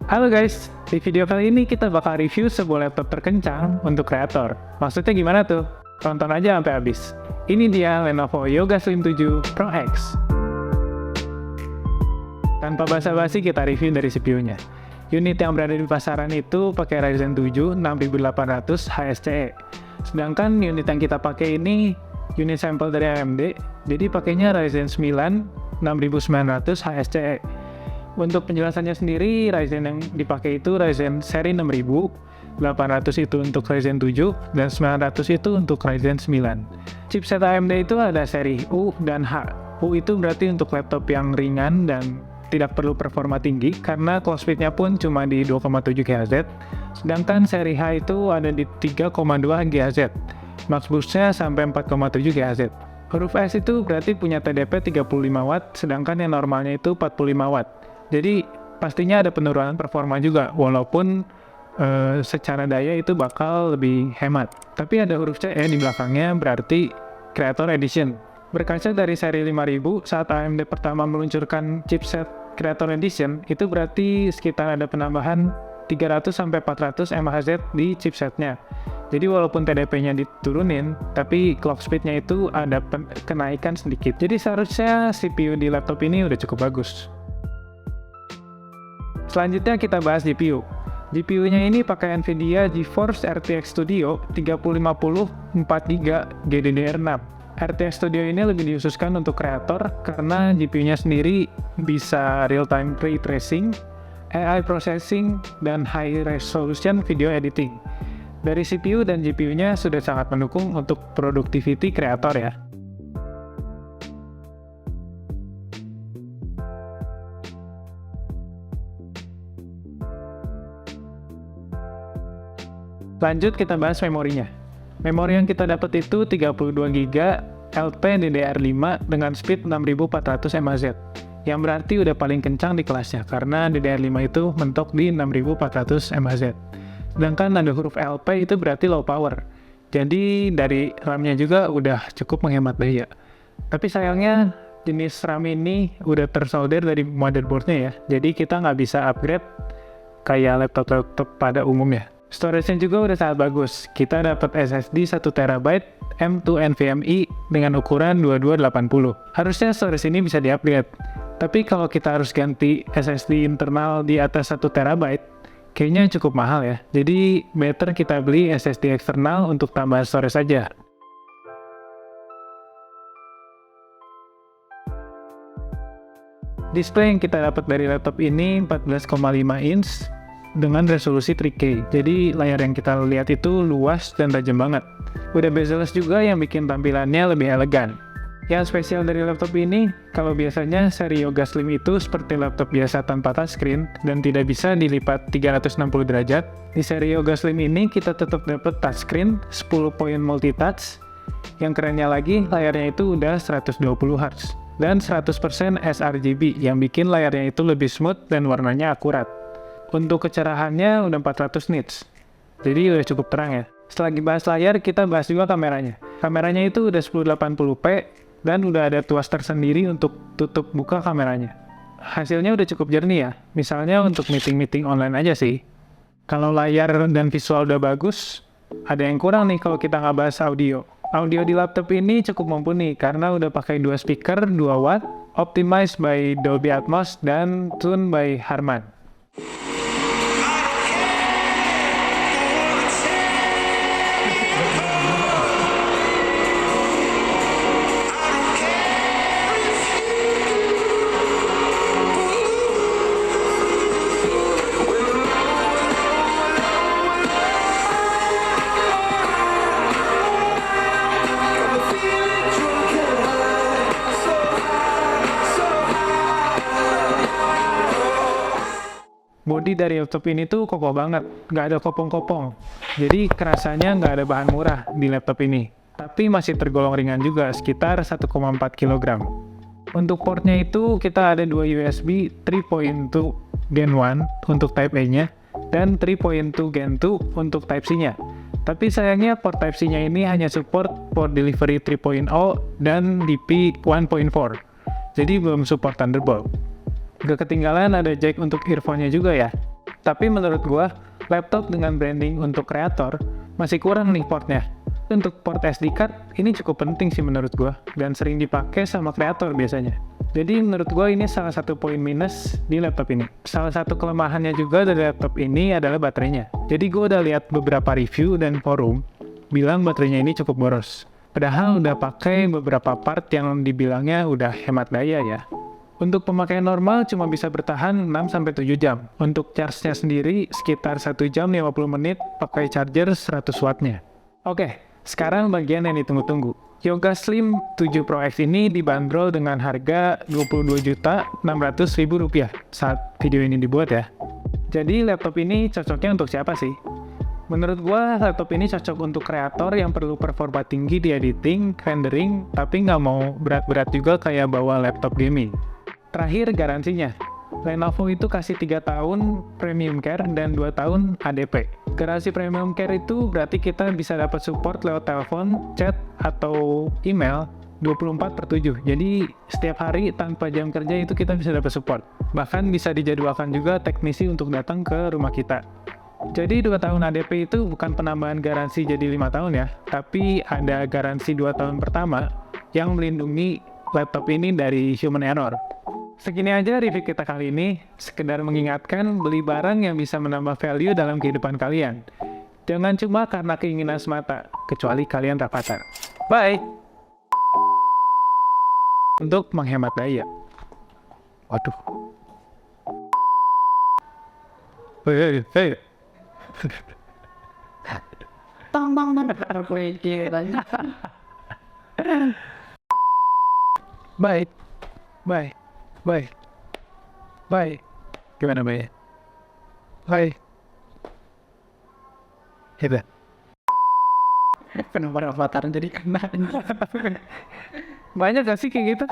Halo guys, di video kali ini kita bakal review sebuah laptop terkencang untuk kreator. Maksudnya gimana tuh? Tonton aja sampai habis. Ini dia Lenovo Yoga Slim 7 Pro X. Tanpa basa-basi kita review dari CPU-nya. Unit yang berada di pasaran itu pakai Ryzen 7 6800 HSCE. Sedangkan unit yang kita pakai ini unit sampel dari AMD, jadi pakainya Ryzen 9 6900 HSCE. Untuk penjelasannya sendiri, Ryzen yang dipakai itu Ryzen seri 6000, 800 itu untuk Ryzen 7, dan 900 itu untuk Ryzen 9. Chipset AMD itu ada seri U dan H. U itu berarti untuk laptop yang ringan dan tidak perlu performa tinggi, karena clock speed-nya pun cuma di 2,7 GHz, sedangkan seri H itu ada di 3,2 GHz, max boost-nya sampai 4,7 GHz. Huruf S itu berarti punya TDP 35 Watt, sedangkan yang normalnya itu 45 Watt. Jadi pastinya ada penurunan performa juga, walaupun secara daya itu bakal lebih hemat. Tapi ada huruf CE di belakangnya, berarti Creator Edition. Berkaca dari seri 5000, saat AMD pertama meluncurkan chipset Creator Edition, itu berarti sekitar ada penambahan 300-400 mHz di chipsetnya. Jadi walaupun TDP-nya diturunin, tapi clock speed-nya itu ada kenaikan sedikit. Jadi seharusnya CPU di laptop ini udah cukup bagus. Selanjutnya kita bahas GPU. GPU-nya ini pakai NVIDIA GeForce RTX Studio 3050 4GB GDDR6. RTX Studio ini lebih dikhususkan untuk kreator karena GPU-nya sendiri bisa real-time ray tracing, AI processing, dan high resolution video editing. Dari CPU dan GPU-nya sudah sangat mendukung untuk productivity kreator ya. Lanjut kita bahas memorinya. Memori yang kita dapat itu 32GB LPDDR5 dengan speed 6400 mHz. Yang berarti udah paling kencang di kelasnya karena DDR5 itu mentok di 6400 mHz. Sedangkan ada huruf LP itu berarti low power. Jadi dari RAM-nya juga udah cukup menghemat daya. Tapi sayangnya jenis RAM ini udah tersolder dari motherboard-nya ya. Jadi kita nggak bisa upgrade kayak laptop-laptop pada umumnya. Storage-nya juga udah sangat bagus. Kita dapat SSD 1TB M2 NVMe dengan ukuran 2280. Harusnya storage ini bisa di-upgrade. Tapi kalau kita harus ganti SSD internal di atas 1TB, kayaknya cukup mahal ya. Jadi better kita beli SSD eksternal untuk tambahan storage saja. Display yang kita dapat dari laptop ini 14,5 inch dengan resolusi 3K. Jadi layar yang kita lihat itu luas dan tajam banget. Udah bezel-less juga yang bikin tampilannya lebih elegan. Yang spesial dari laptop ini, kalau biasanya seri Yoga Slim itu seperti laptop biasa tanpa touchscreen dan tidak bisa dilipat 360 derajat, di seri Yoga Slim ini kita tetap dapat touchscreen 10 point multitouch. Yang kerennya lagi, layarnya itu udah 120Hz dan 100% sRGB yang bikin layarnya itu lebih smooth dan warnanya akurat. Untuk kecerahannya udah 400 nits, jadi udah cukup terang ya. Setelah dibahas layar, kita bahas juga kameranya. Kameranya itu udah 1080p dan udah ada tuas tersendiri untuk tutup buka kameranya. Hasilnya udah cukup jernih ya, misalnya untuk meeting-meeting online aja sih. Kalau layar dan visual udah bagus, ada yang kurang nih kalau kita nggak bahas audio. Audio di laptop ini cukup mumpuni karena udah pakai 2 speaker 2 watt, optimized by Dolby Atmos dan tune by Harman. Bodi dari laptop ini tuh kokoh banget, nggak ada kopong-kopong. Jadi kerasanya nggak ada bahan murah di laptop ini. Tapi masih tergolong ringan juga, sekitar 1,4 kg. Untuk portnya itu kita ada 2 USB 3.2 Gen 1 untuk Type-A-nya dan 3.2 Gen 2 untuk Type-C-nya. Tapi sayangnya port Type-C-nya ini hanya support port delivery 3.0 dan DP 1.4. Jadi belum support Thunderbolt. Gak ketinggalan ada jack untuk earphone-nya juga ya. Tapi menurut gua, laptop dengan branding untuk kreator masih kurang nih portnya. Untuk port SD card, ini cukup penting sih menurut gua, dan sering dipakai sama kreator biasanya. Jadi menurut gua ini salah satu poin minus di laptop ini. Salah satu kelemahannya juga dari laptop ini adalah baterainya. Jadi gua udah lihat beberapa review dan forum, bilang baterainya ini cukup boros. Padahal udah pakai beberapa part yang dibilangnya udah hemat daya ya. Untuk pemakaian normal cuma bisa bertahan 6-7 jam. Untuk charge-nya sendiri sekitar 1 jam 50 menit pakai charger 100 wattnya. Oke, sekarang bagian yang ditunggu-tunggu. Yoga Slim 7 Pro X ini dibanderol dengan harga Rp22.600.000 saat video ini dibuat ya. Jadi laptop ini cocoknya untuk siapa sih? Menurut gua, laptop ini cocok untuk kreator yang perlu performa tinggi di editing, rendering, tapi nggak mau berat-berat juga kayak bawa laptop gaming. Terakhir, garansinya. Lenovo itu kasih 3 tahun premium care dan 2 tahun ADP. Garansi premium care itu berarti kita bisa dapat support lewat telepon, chat, atau email 24/7. Jadi setiap hari tanpa jam kerja itu kita bisa dapat support. Bahkan bisa dijadwalkan juga teknisi untuk datang ke rumah kita. Jadi 2 tahun ADP itu bukan penambahan garansi jadi 5 tahun ya, tapi ada garansi 2 tahun pertama yang melindungi laptop ini dari human error. Segini aja review kita kali ini, sekedar mengingatkan beli barang yang bisa menambah value dalam kehidupan kalian. Jangan cuma karena keinginan semata, kecuali kalian rapatan. Bye! Untuk menghemat daya. Waduh. Hei. Bye. Bye. Bye. Bye. Gimana bye? Bye. Hebat. Kenapa avatar jadi kena? Banyak gak sih kayak gitu?